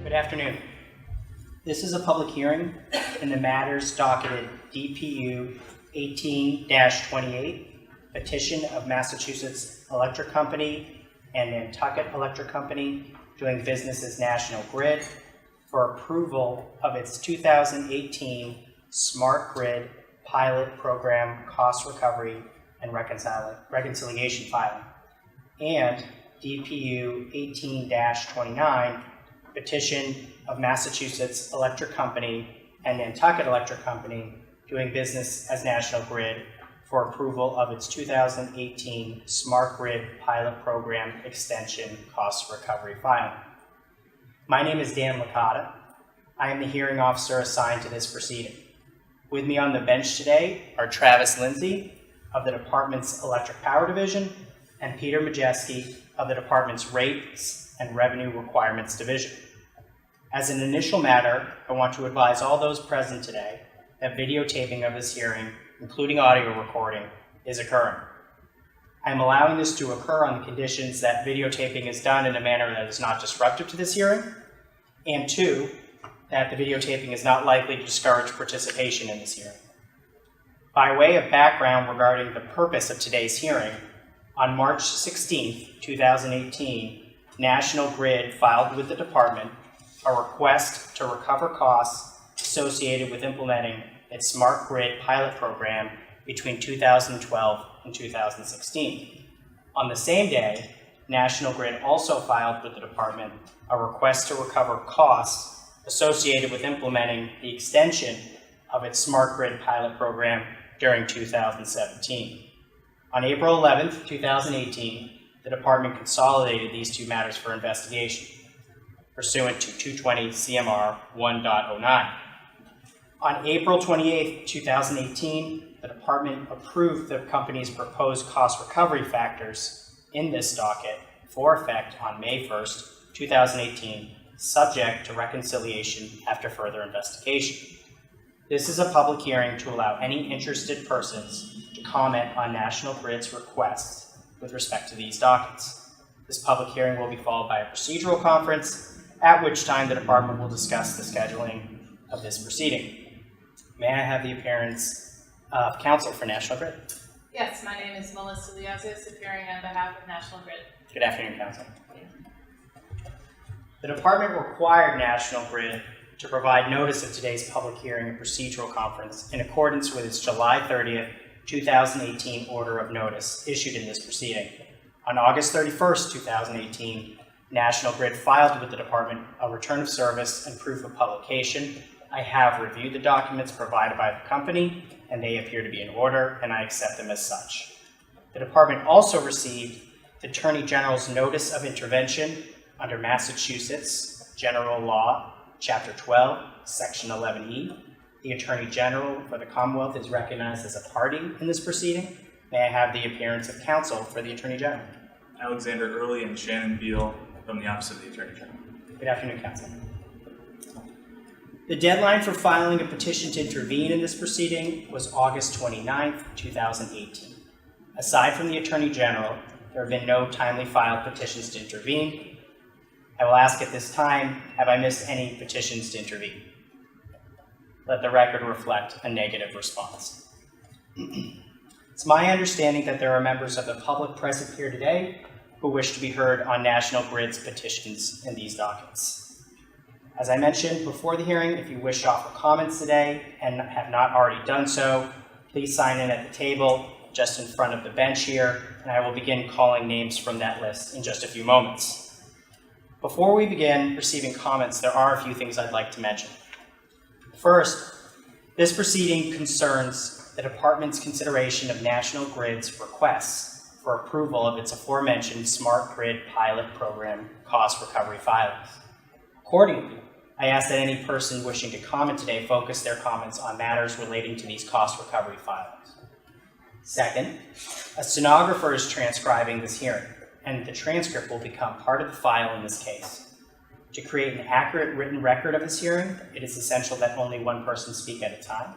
Good afternoon. This is a public hearing in the matters docketed DPU 18-28, petition of Massachusetts Electric Company and Nantucket Electric Company doing business as National Grid for approval of its 2018 Smart Grid Pilot Program Cost Recovery and Reconciliation Filing, and DPU 18-29, petition of Massachusetts Electric Company and Nantucket Electric Company doing business as National Grid for approval of its 2018 Smart Grid Pilot Program Extension Cost Recovery Filing. My name is Dan Licata. I am the hearing officer assigned to this proceeding. With me on the bench today are Travis Lindsay of the department's Electric Power Division and Peter Miezejeski of the department's Rates and Revenue Requirements Division. As an initial matter, I want to advise all those present today that videotaping of this hearing, including audio recording, is occurring. I am allowing this to occur on the conditions that videotaping is done in a manner that is not disruptive to this hearing, and two, that the videotaping is not likely to discourage participation in this hearing. By way of background regarding the purpose of today's hearing, on March 16, 2018, National Grid filed with the department a request to recover costs associated with implementing its Smart Grid pilot program between 2012 and 2016. On the same day, National Grid also filed with the department a request to recover costs associated with implementing the extension of its Smart Grid pilot program during 2017. On April 11, 2018, the department consolidated these two matters for investigation, pursuant to 220 CMR 1.09. On April 28, 2018, the department approved the company's proposed cost recovery factors in this docket for effect on May 1, 2018, subject to reconciliation after further investigation. This is a public hearing to allow any interested persons to comment on National Grid's requests with respect to these dockets. This public hearing will be followed by a procedural conference, at which time the department will discuss the scheduling of this proceeding. May I have the appearance of counsel for National Grid? Yes, my name is Melissa Liazos, appearing on behalf of National Grid. Good afternoon, counsel. The department required National Grid to provide notice of today's public hearing and procedural conference in accordance with its July 30th, 2018 order of notice issued in this proceeding. On August 31st, 2018, National Grid filed with the department a return of service and proof of publication. I have reviewed the documents provided by the company, and they appear to be in order, and I accept them as such. The department also received the Attorney General's Notice of Intervention under Massachusetts General Law, Chapter 12, Section 11E. The Attorney General for the Commonwealth is recognized as a party in this proceeding. May I have the appearance of counsel for the Attorney General? Alexander Early and Shannon Beale from the Office of the Attorney General. Good afternoon, counsel. The deadline for filing a petition to intervene in this proceeding was August 29th, 2018. Aside from the Attorney General, there have been no timely filed petitions to intervene. I will ask at this time, have I missed any petitions to intervene? Let the record reflect a negative response. It's my understanding that there are members of the public present here today who wish to be heard on National Grid's petitions in these dockets. As I mentioned before the hearing, if you wish to offer comments today and have not already done so, please sign in at the table just in front of the bench here, and I will begin calling names from that list in just a few moments. Before we begin receiving comments, there are a few things I'd like to mention. First, this proceeding concerns the department's consideration of National Grid's requests for approval of its aforementioned Smart Grid Pilot Program cost recovery filings. Accordingly, I ask that any person wishing to comment today focus their comments on matters relating to these cost recovery filings. Second, a stenographer is transcribing this hearing, and the transcript will become part of the file in this case. To create an accurate written record of this hearing, it is essential that only one person speak at a time.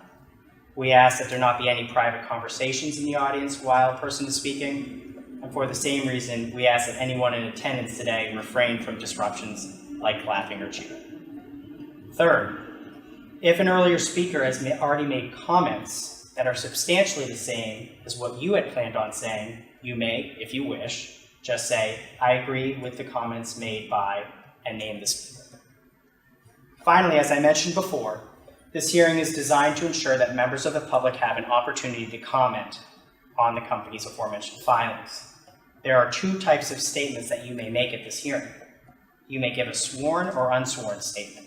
We ask that there not be any private conversations in the audience while a person is speaking, and for the same reason, we ask that anyone in attendance today refrain from disruptions like clapping or cheering. Third, if an earlier speaker has already made comments that are substantially the same as what you had planned on saying, you may, if you wish, just say, I agree with the comments made by, and name the speaker. Finally, as I mentioned before, this hearing is designed to ensure that members of the public have an opportunity to comment on the company's aforementioned filings. There are two types of statements that you may make at this hearing. You may give a sworn or unsworn statement.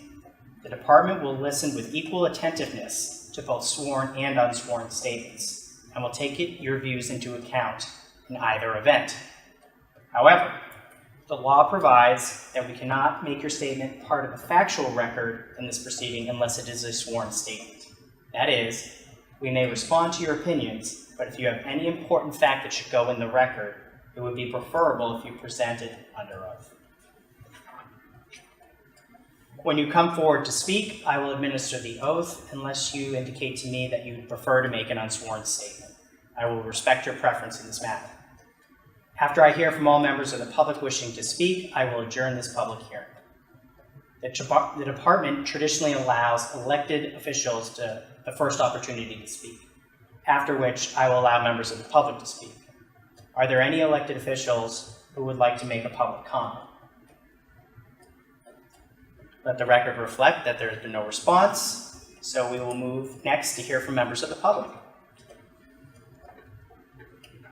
The department will listen with equal attentiveness to both sworn and unsworn statements and will take your views into account in either event. However, the law provides that we cannot make your statement part of the factual record in this proceeding unless it is a sworn statement. That is, we may respond to your opinions, but if you have any important fact that should go in the record, it would be preferable if you present it under oath. When you come forward to speak, I will administer the oath unless you indicate to me that you would prefer to make an unsworn statement. I will respect your preference in this matter. After I hear from all members of the public wishing to speak, I will adjourn this public hearing. The department traditionally allows elected officials the first opportunity to speak, after which I will allow members of the public to speak. Are there any elected officials who would like to make a public comment? Let the record reflect that there has been no response, so we will move next to hear from members of the public.